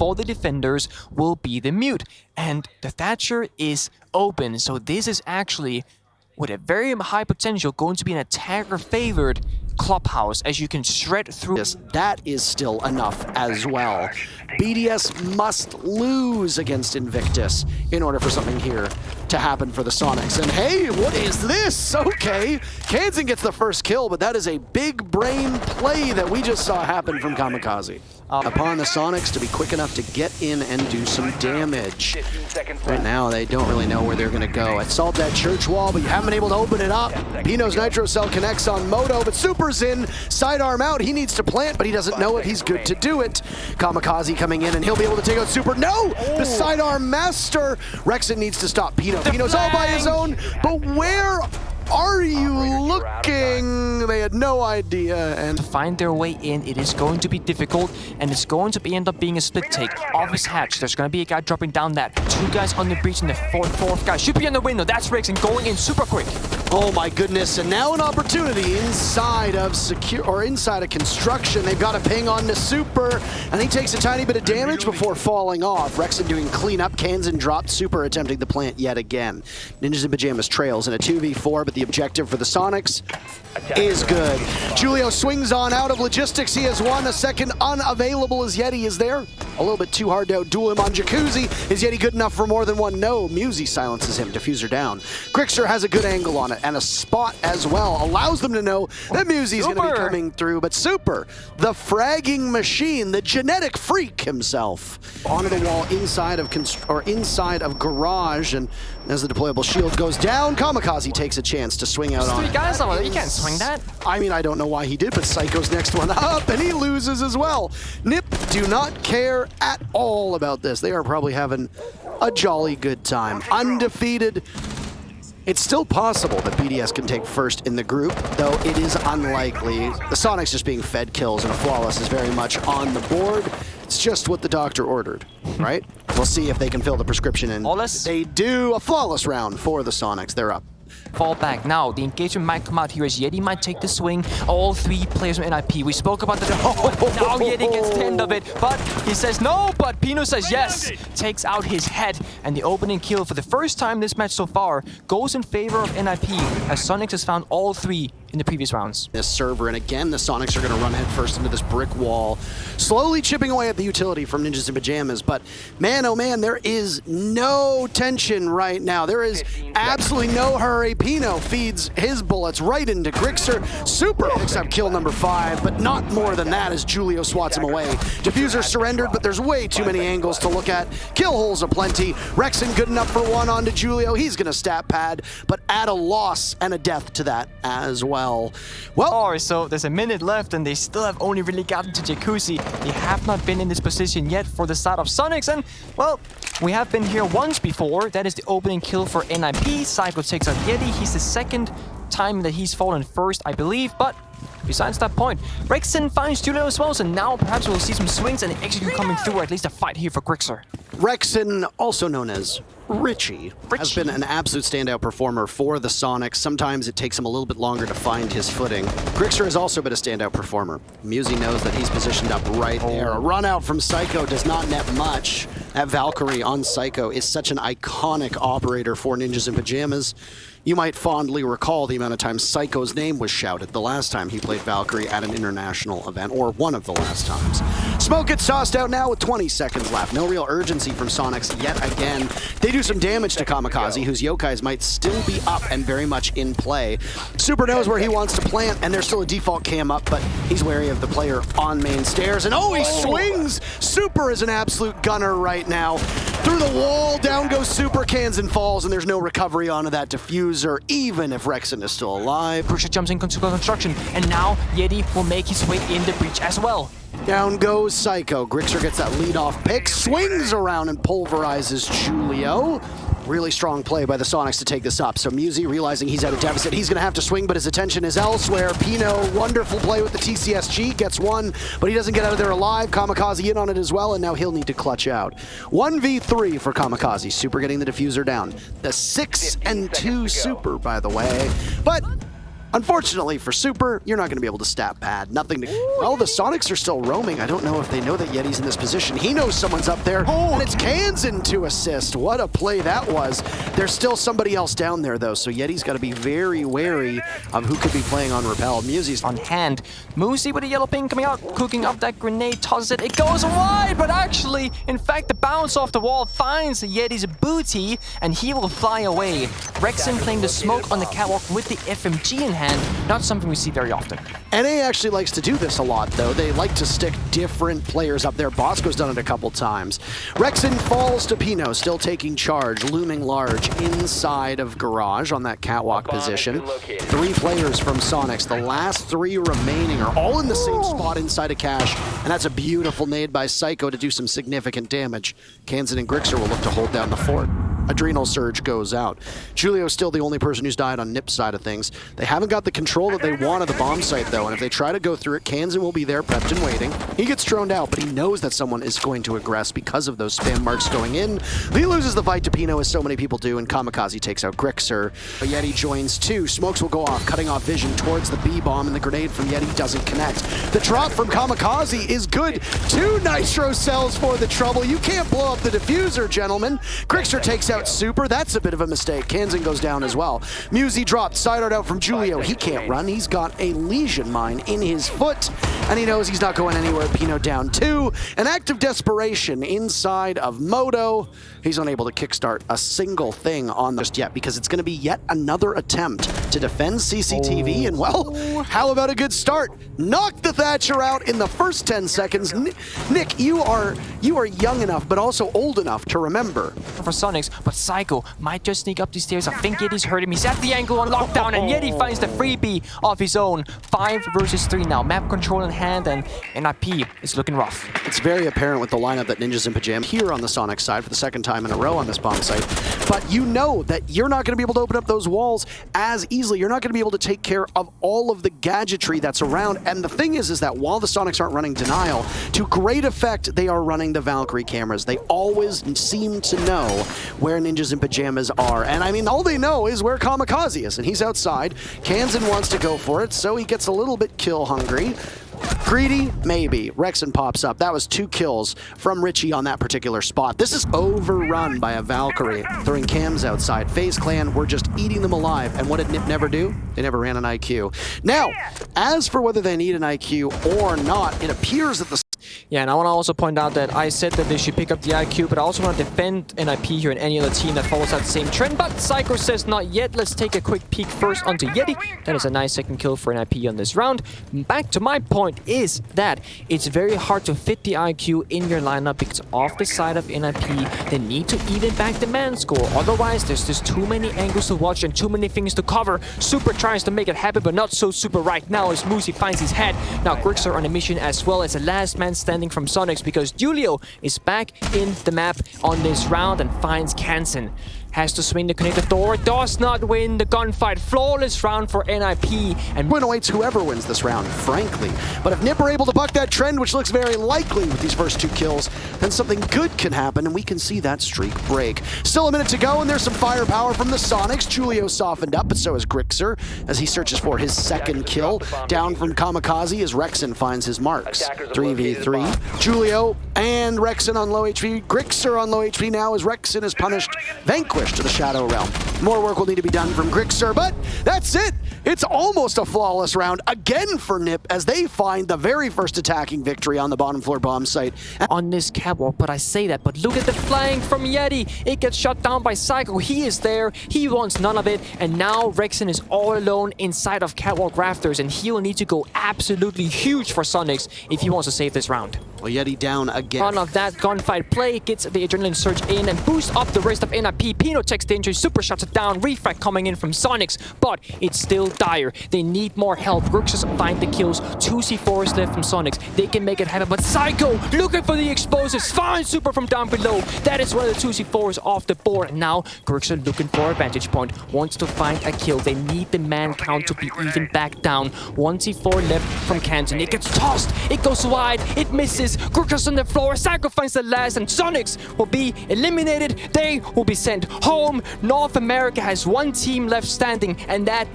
for the defenders will be the mute. And the Thatcher is open, so this is actually, with a very high potential, going to be an attacker-favored clubhouse, as you can shred through this. That is still enough as well. BDS must lose against Invictus in order for something here to happen for the Soniqs. And hey, what is this? Okay, Kansan gets the first kill, but that is a big brain play that we just saw happen from Kamikaze. Upon the Soniqs to be quick enough to get in and do some damage. Right now, they don't really know where they're going to go. Assault that church wall, but you haven't been able to open it up. Pino's Nitro Cell connects on Moto, but Super's in. Sidearm out. He needs to plant, but he doesn't know if he's good to do it. Kamikaze coming in, and he'll be able to take out Super. No! The sidearm master! Rexon needs to stop Pino. Pino's all by his own, but where are you looking? They had no idea. And to find their way in, it is going to be difficult, and it's going to end up being a split take off his hatch. There's going to be a guy dropping down that. Two guys on the breach, and the fourth guy should be on the window. That's Rexon going in super quick. Oh my goodness, and now an opportunity inside of inside of construction. They've got a ping on the Super, and he takes a tiny bit of damage before falling off. Rexon doing cleanup. Kansan dropped Super, attempting the plant yet again. Ninjas in Pyjamas trails in a 2v4, but the objective for the Soniqs is good. Julio swings on out of logistics. He has one. A second unavailable as Yeti is there. A little bit too hard to outduel him on Jacuzzi. Is Yeti good enough for more than one? No. Musi silences him. Diffuser down. Grixer has a good angle on it and a spot as well. Allows them to know that Musi's going to be coming through. But Super, the fragging machine, the genetic freak himself, onto the wall inside of Garage. And as the deployable shield goes down, Kamikaze takes a chance to swing out on it. Three guys on it. You can't swing that. I mean, I don't know why he did, but Psycho's next one up, and he loses as well. NiP do not care at all about this. They are probably having a jolly good time. Undefeated. It's still possible that BDS can take first in the group, though it is unlikely. The Soniqs just being fed kills, and a Flawless is very much on the board. It's just what the doctor ordered, right? We'll see if they can fill the prescription, and they do. A Flawless round for the Soniqs. They're up. Fall back. Now, the engagement might come out here as Yeti might take the swing. All three players from NiP. We spoke about the now Yeti gets the end of it, but he says no, but Pino says yes. Takes out his head, and the opening kill for the first time this match so far goes in favor of NiP, as Soniqs has found all three in the previous rounds. This server, and again, the Soniqs are going to run headfirst into this brick wall, slowly chipping away at the utility from Ninjas in Pyjamas, but man, oh man, there is no tension right now. There is absolutely no hurry. Pino feeds his bullets right into Grixer. Super picks up kill number 5, but not more than that as Julio swats him away. Diffuser surrendered, but there's way too many angles to look at. Kill holes aplenty. Rexon good enough for one onto Julio. He's going to stat pad, but add a loss and a death to that as well. Well, so there's a minute left, and they still have only really gotten to Jacuzzi. They have not been in this position yet for the side of Soniqs, and, well, we have been here once before. That is the opening kill for NiP. Psycho takes out Yeti. He's the second time that he's fallen first, I believe, but besides that point, Rexon finds Julio as well, so now perhaps we'll see some swings and execute coming through, or at least a fight here for Grixer. Rexon, also known as Richie, has been an absolute standout performer for the Soniqs. Sometimes it takes him a little bit longer to find his footing. Grixer has also been a standout performer. Musi knows that he's positioned up right there. A run out from Psycho does not net much. That Valkyrie on Psycho is such an iconic operator for Ninjas in Pyjamas. You might fondly recall the amount of times Psycho's name was shouted the last time he played Valkyrie at an international event, or one of the last times. Smoke gets tossed out now with 20 seconds left. No real urgency from Soniqs yet again. They do some damage to Kamikaze, whose yokais might still be up and very much in play. Super knows where he wants to plant, and there's still a default cam up, but he's wary of the player on main stairs. And oh, he swings! Super is an absolute gunner right now. Through the wall, down goes Super. Kansan falls, and there's no recovery onto that diffuser, even if Rexon is still alive. Brusha jumps in construction, and now Yeti will make his way in the breach as well. Down goes Psycho. Grixer gets that lead-off pick, swings around and pulverizes Julio. Really strong play by the Soniqs to take this up. So Musi, realizing he's at a deficit, he's going to have to swing, but his attention is elsewhere. Pino, wonderful play with the TCSG, gets one, but he doesn't get out of there alive. Kamikaze in on it as well, and now he'll need to clutch out. 1v3 for Kamikaze. Super getting the diffuser down. The 6-2 Super, by the way. But Unfortunately for Super, you're not going to be able to stat pad. Nothing to... Well, the Sonics are still roaming. I don't know if they know that Yeti's in this position. He knows someone's up there, and it's Kansan to assist. What a play that was. There's still somebody else down there, though, so Yeti's got to be very wary of who could be playing on Repel. Musi's on hand. Musi with a yellow ping coming out, cooking up that grenade, tosses it. It goes wide, but actually, in fact, the bounce off the wall finds Yeti's booty, and he will fly away. Rexon playing the smoke on the catwalk with the FMG in hand. Not something we see very often. NA actually likes to do this a lot, though. They like to stick different players up there. Bosco's done it a couple times. Rexon falls to Pino, still taking charge, looming large inside of Garage on that catwalk position. 3 players from Soniqs. The last 3 remaining are all in the same spot inside of Cash, and that's a beautiful nade by Psycho to do some significant damage. Kansan and Grixer will look to hold down the fort. Adrenal Surge goes out. Julio's still the only person who's died on NiP's side of things. They haven't got the control that they want of the bomb site, though, and if they try to go through it, Kansan will be there, prepped and waiting. He gets droned out, but he knows that someone is going to aggress because of those spam marks going in. He loses the fight to Pino, as so many people do, and Kamikaze takes out Grixer. Yeti joins 2. Smokes will go off, cutting off vision towards the B-bomb, and the grenade from Yeti doesn't connect. The drop from Kamikaze is good. 2 nitro cells for the trouble. You can't blow up the diffuser, gentlemen. Grixer takes out Super. That's a bit of a mistake. Kansan goes down as well. Musi dropped. Side art out from Julio. He can't run. He's got a lesion mine in his foot, and he knows he's not going anywhere. Pino down 2. An act of desperation inside of Moto. He's unable to kickstart a single thing on just yet, because it's going to be yet another attempt to defend CCTV, and well, how about a good start? Knock the Thatcher out in the first 10 seconds. Nick, you are young enough, but also old enough to remember. For Soniqs, but Psycho might just sneak up the stairs. I think Yeti's hurt him. He's at the angle on lockdown, and Yeti finds the freebie of his own. 5 versus 3 now. Map control in hand, and NiP is looking rough. It's very apparent with the lineup that Ninjas in Pyjamas here on the Sonic side for the second time in a row on this bomb site. But you know that you're not going to be able to open up those walls as easily. You're not going to be able to take care of all of the gadgetry that's around. And the thing is that while the Sonics aren't running Denial, to great effect, they are running the Valkyrie cameras. They always seem to know where Ninjas in Pyjamas are. And I mean, all they know is where Kamikaze is, and he's outside. Kansan wants to go for it, so he gets a little bit kill hungry. Greedy? Maybe. Rexon pops up. That was 2 kills from Richie on that particular spot. This is overrun by a Valkyrie, throwing cams outside. FaZe Clan were just eating them alive. And what did NiP never do? They never ran an IQ. Now, as for whether they need an IQ or not, it appears that the... Yeah, and I want to also point out that I said that they should pick up the IQ, but I also want to defend NiP here and any other team that follows that same trend. But Psycho says not yet. Let's take a quick peek first onto Yeti. That is a nice second kill for NiP on this round. Back to my point is that it's very hard to fit the IQ in your lineup, because off the side of NiP, they need to even back the man score. Otherwise, there's just too many angles to watch and too many things to cover. Super tries to make it happen, but not so super right now as Musi finds his head. Now Grixer on a mission as well as the last man standing from Soniqs, because Julio is back in the map on this round and finds Kansan. Has to swing the connector door, does not win the gunfight. Flawless round for NiP. And win awaits whoever wins this round, frankly. But if NiP are able to buck that trend, which looks very likely with these first 2 kills, then something good can happen, and we can see that streak break. Still a minute to go, and there's some firepower from the Sonics. Julio softened up, but so is Grixer, as he searches for his second kill. Down from Kamikaze as Rexon finds his marks. 3v3. Julio and Rexon on low HP. Grixer on low HP now as Rexon is punished. Vanquished to the Shadow Realm. More work will need to be done from Grixer, but that's it! It's almost a flawless round again for NiP as they find the very first attacking victory on the bottom floor bomb site. On this catwalk, but I say that, but look at the flying from Yeti. It gets shut down by Psycho. He is there. He wants none of it, and now Rexon is all alone inside of catwalk rafters, and he will need to go absolutely huge for Soniqs if he wants to save this round. Well, Yeti down again. Run of that gunfight play gets the adrenaline surge in and boosts up the rest of NiP. Pino takes the injury, super shuts it down, refract coming in from Soniqs, but it's still dire. They need more help. Rooks find the kills. 2 C4s left from Soniqs. They can make it happen, but Psycho looking for the explosives. Finds Super from down below. That is one of the 2 C4s off the board. And now Grixer looking for a vantage point. Wants to find a kill. They need the man count to be even back down. 1 C4 left from Kansan. It gets tossed. It goes wide. It misses. Grixer's on the floor. Psycho finds the last, and Soniqs will be eliminated. They will be sent home. North America has 1 team left standing, and that